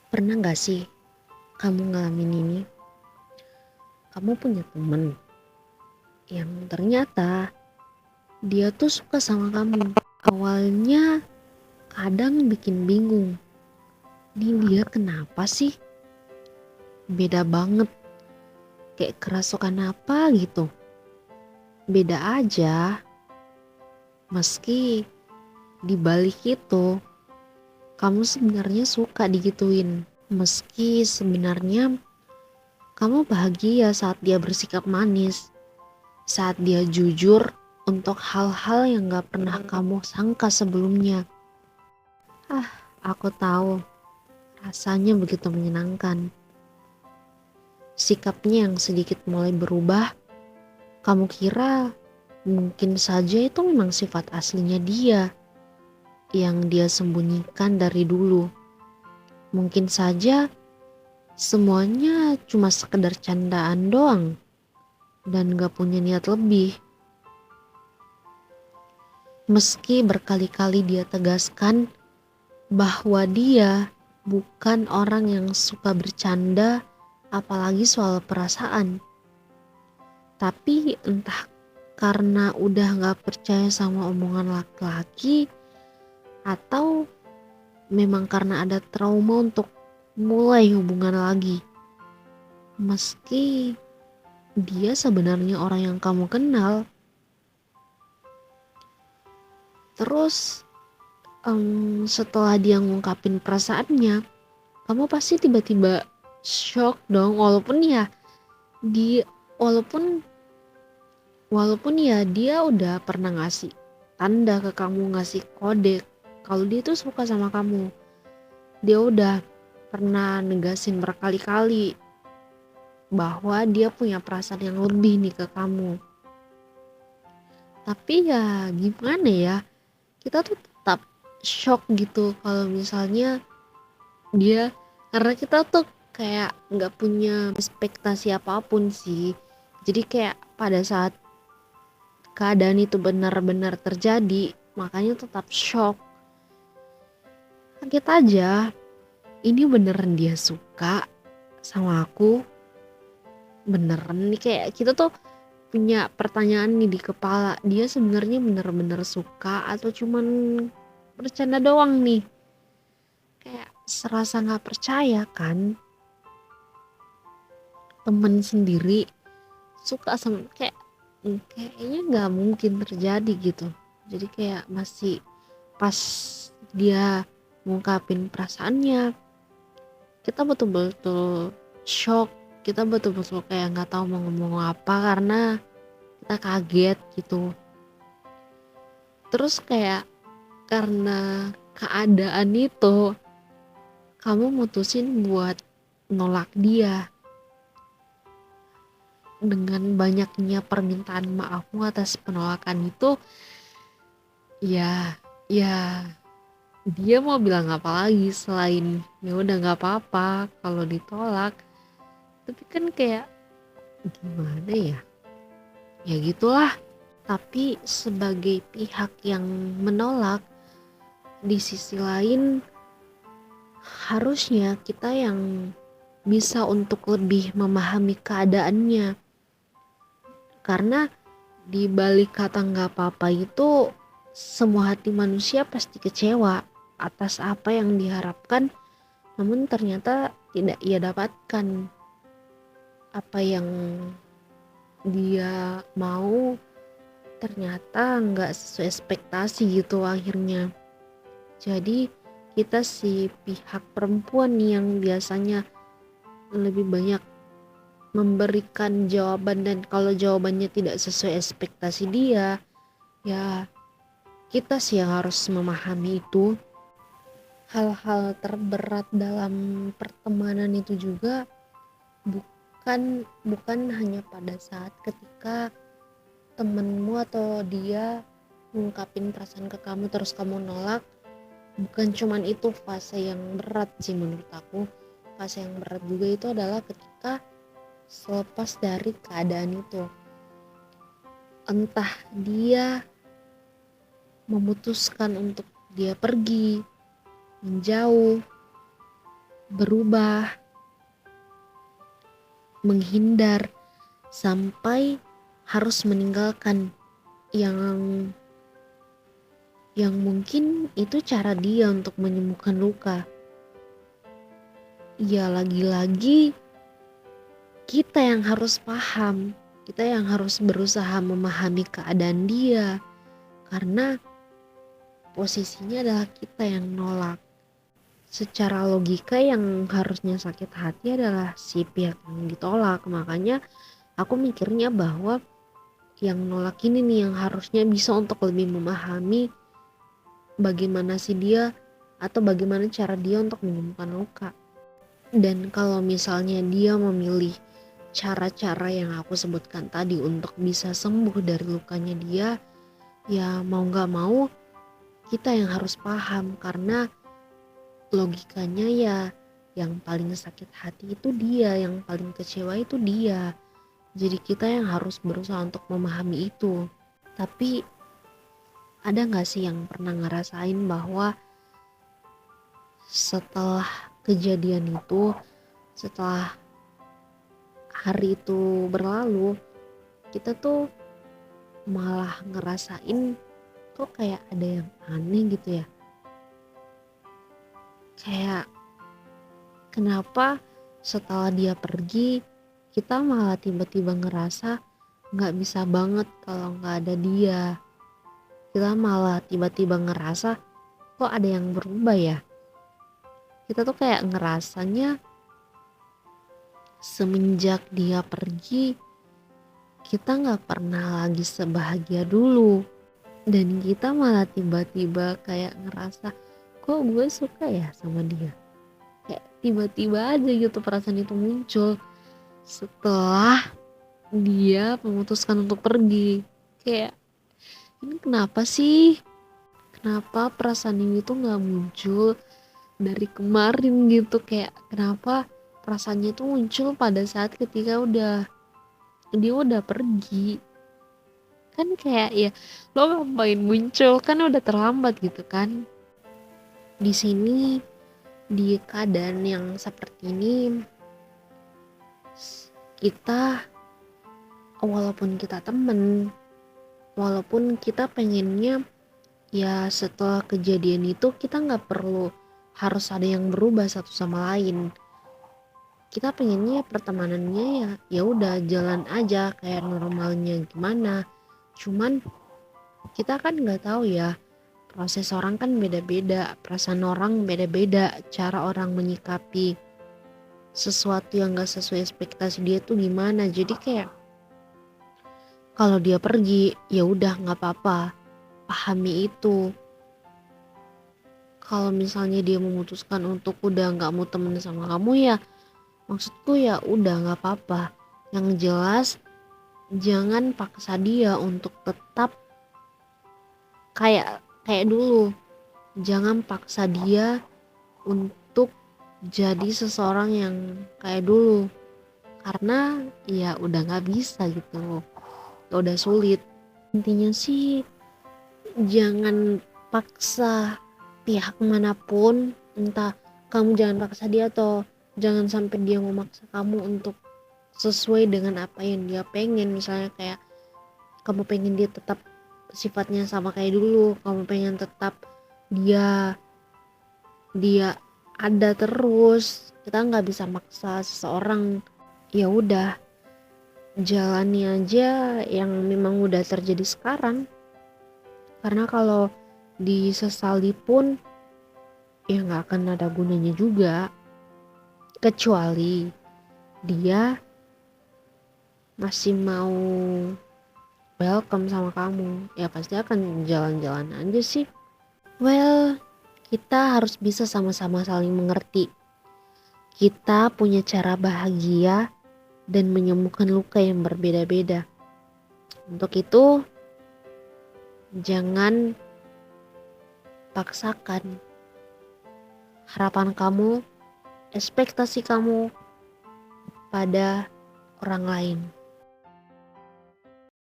Pernah gak sih kamu ngalamin ini? Kamu punya temen yang ternyata dia tuh suka sama kamu. Awalnya kadang bikin bingung. Ini dia kenapa sih? Beda banget. Kayak kerasukan apa gitu. Beda aja. Meski di balik itu kamu sebenarnya suka digituin. Meski sebenarnya kamu bahagia saat dia bersikap manis. Saat dia jujur untuk hal-hal yang gak pernah kamu sangka sebelumnya. Ah, aku tahu rasanya begitu menyenangkan. Sikapnya yang sedikit mulai berubah, kamu kira mungkin saja itu memang sifat aslinya dia yang dia sembunyikan dari dulu. Mungkin saja semuanya cuma sekedar candaan doang dan gak punya niat lebih. Meski berkali-kali dia tegaskan bahwa dia bukan orang yang suka bercanda, apalagi soal perasaan. Tapi entah karena udah gak percaya sama omongan laki-laki, atau memang karena ada trauma untuk mulai hubungan lagi. Meski dia sebenarnya orang yang kamu kenal. Terus setelah dia ngungkapin perasaannya, kamu pasti tiba-tiba shock dong. Di walaupun walaupun ya dia udah pernah ngasih tanda ke kamu, ngasih kode kalau dia tuh suka sama kamu. Dia udah pernah negasin berkali-kali bahwa dia punya perasaan yang lebih nih ke kamu. Tapi ya gimana ya, kita tuh tetap shock gitu kalau misalnya dia, karena kita tuh kayak nggak punya ekspektasi apapun sih. Jadi kayak pada saat keadaan itu benar-benar terjadi, makanya tetap shock. Kaget aja, ini beneran dia suka sama aku? Beneran nih, kayak kita tuh punya pertanyaan nih di kepala, dia sebenarnya bener-bener suka atau cuman bercanda doang nih. Kayak serasa gak percaya kan, temen sendiri suka sama kayaknya gak mungkin terjadi gitu. Jadi kayak masih pas dia ngungkapin perasaannya, kita betul-betul shock, kita betul-betul kayak gak tahu mau ngomong apa karena kita kaget gitu. Terus kayak karena keadaan itu, kamu mutusin buat nolak dia. Dengan banyaknya permintaan maafmu atas penolakan itu, ya dia mau bilang apa lagi selain ya udah nggak apa-apa kalau ditolak. Tapi kan kayak gimana ya, ya gitulah. Tapi sebagai pihak yang menolak, di sisi lain harusnya kita yang bisa untuk lebih memahami keadaannya. Karena di balik kata nggak apa-apa itu, semua hati manusia pasti kecewa atas apa yang diharapkan namun ternyata tidak ia dapatkan. Apa yang dia mau ternyata nggak sesuai ekspektasi gitu akhirnya. Jadi kita si pihak perempuan yang biasanya lebih banyak memberikan jawaban, dan kalau jawabannya tidak sesuai ekspektasi dia, ya kita sih yang harus memahami itu. Hal-hal terberat dalam pertemanan itu juga bukan hanya pada saat ketika temenmu atau dia ngungkapin perasaan ke kamu terus kamu nolak. Bukan cuman itu fase yang berat sih menurut aku. Fase yang berat juga itu adalah ketika selepas dari keadaan itu, entah dia memutuskan untuk dia pergi menjauh, berubah, menghindar, sampai harus meninggalkan yang mungkin itu cara dia untuk menyembuhkan luka. Ya lagi-lagi kita yang harus paham, kita yang harus berusaha memahami keadaan dia, karena posisinya adalah kita yang nolak. Secara logika yang harusnya sakit hati adalah si pihak yang ditolak. Makanya aku mikirnya bahwa yang nolak ini nih yang harusnya bisa untuk lebih memahami bagaimana sih dia atau bagaimana cara dia untuk menyembuhkan luka. Dan kalau misalnya dia memilih cara-cara yang aku sebutkan tadi untuk bisa sembuh dari lukanya dia, ya mau gak mau kita yang harus paham, karena logikanya ya yang paling sakit hati itu dia, yang paling kecewa itu dia. Jadi kita yang harus berusaha untuk memahami itu. Tapi ada gak sih yang pernah ngerasain bahwa setelah kejadian itu, setelah hari itu berlalu, kita tuh malah ngerasain kok kayak ada yang aneh gitu ya. Kayak kenapa setelah dia pergi kita malah tiba-tiba ngerasa gak bisa banget kalau gak ada dia. Kita malah tiba-tiba ngerasa kok ada yang berubah ya. Kita tuh kayak ngerasanya semenjak dia pergi kita gak pernah lagi sebahagia dulu. Dan kita malah tiba-tiba kayak ngerasa kok gue suka ya sama dia. Kayak tiba-tiba aja gitu perasaan itu muncul setelah dia memutuskan untuk pergi. Kayak ini kenapa sih? Kenapa perasaan ini tuh gak muncul dari kemarin gitu. Kayak kenapa perasaannya tuh muncul pada saat ketika dia udah pergi. Kan kayak ya lo ngapain muncul, kan udah terlambat gitu kan. Di sini di keadaan yang seperti ini kita walaupun kita temen, walaupun kita pengennya ya setelah kejadian itu kita nggak perlu harus ada yang berubah satu sama lain. Kita pengennya pertemanannya ya udah jalan aja kayak normalnya gimana. Cuman kita kan nggak tahu ya, proses orang kan beda-beda, perasaan orang beda-beda, cara orang menyikapi sesuatu yang gak sesuai ekspektasi dia tuh gimana. Jadi kayak kalau dia pergi ya udah nggak apa-apa, pahami itu. Kalau misalnya dia memutuskan untuk udah nggak mau temen sama kamu ya maksudku ya udah nggak apa-apa. Yang jelas jangan paksa dia untuk tetap kayak dulu. Jangan paksa dia untuk jadi seseorang yang kayak dulu, karena ya udah nggak bisa gitu, udah sulit. Intinya sih jangan paksa pihak manapun, entah kamu jangan paksa dia atau jangan sampai dia memaksa kamu untuk sesuai dengan apa yang dia pengen. Misalnya kayak kamu pengen dia tetap sifatnya sama kayak dulu, kamu pengen tetap dia ada terus. Kita nggak bisa maksa seseorang. Ya udah jalani aja yang memang udah terjadi sekarang, karena kalau disesali pun ya nggak akan ada gunanya juga, kecuali dia masih mau welcome sama kamu, ya pasti akan jalan-jalan aja sih. Well, kita harus bisa sama-sama saling mengerti. Kita punya cara bahagia dan menyembuhkan luka yang berbeda-beda. Untuk itu, jangan paksakan harapan kamu, ekspektasi kamu pada orang lain.